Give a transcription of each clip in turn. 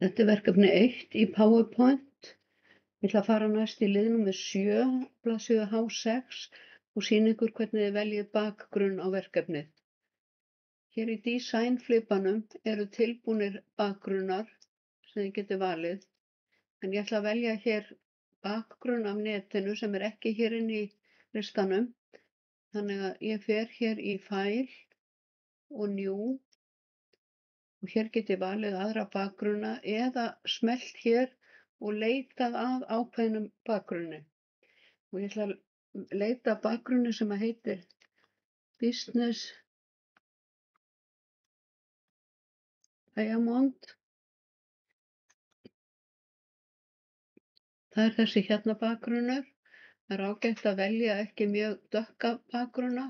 Þetta er verkefni 1 í PowerPoint. Ég ætla að fara næst í lið númer 7, blaðsíðu H6 og sýna ykkur hvernig þið veljið bakgrunn á verkefnið. Hér í Design-flipanum eru tilbúnir bakgrunnar sem þið getið valið, en ég ætla að velja hér bakgrunn af netinu sem er ekki hér inni í listanum. Þannig að ég fer hér í File og New og hér get ég valið aðra bakgrunna eða smellt hér og leitað að ákveðnum bakgrunni. Og ég ætla að leita að bakgrunni sem heitir Business Diamond. Það er þessi hérna bakgrunnur. Það er ágætt að velja ekki mjög dökka bakgrunna.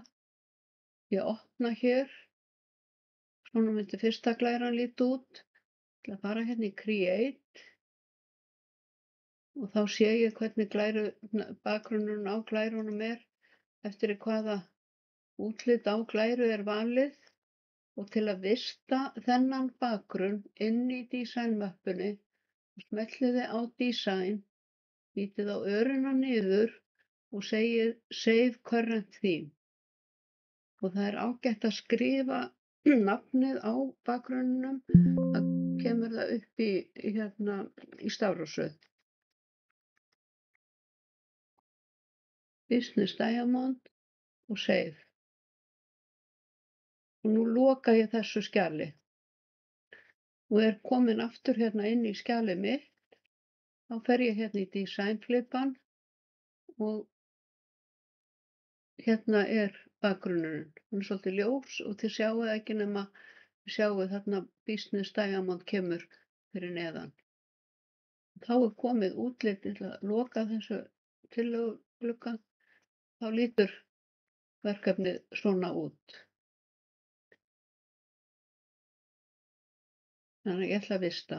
Ég opna hér. Svona myndi fyrsta glæran líta út. Ég ætla að fara hérna í Create og þá sé ég hvernig bakgrunnurinn á glærunum er eftir hvaða útlit á glæru er valið. Og til að vista þennan bakgrunn inn í Design-möppunni smellið þið á Design, ýtið á örina niður og segið Save Current Theme. Og það er ágætt að skrifa nafnið á bakgrunninum, það kemur það upp í stafrófsröð. Business Diamond og Save. Og nú loka ég þessu skjali og er komin aftur hérna inn í skjalið mitt. Þá fer ég hérna í Design-flipan og hérna er bakgrunnurinn. Hann er svolítið ljós og þið sjáið ekki nema þið sjáið þarna Business Diamond kemur fyrir neðan. Þá er komið útlit til að loka þessu tillöguglugga. Þá lítur verkefnið svona út. Þannig að ég ætla að vista.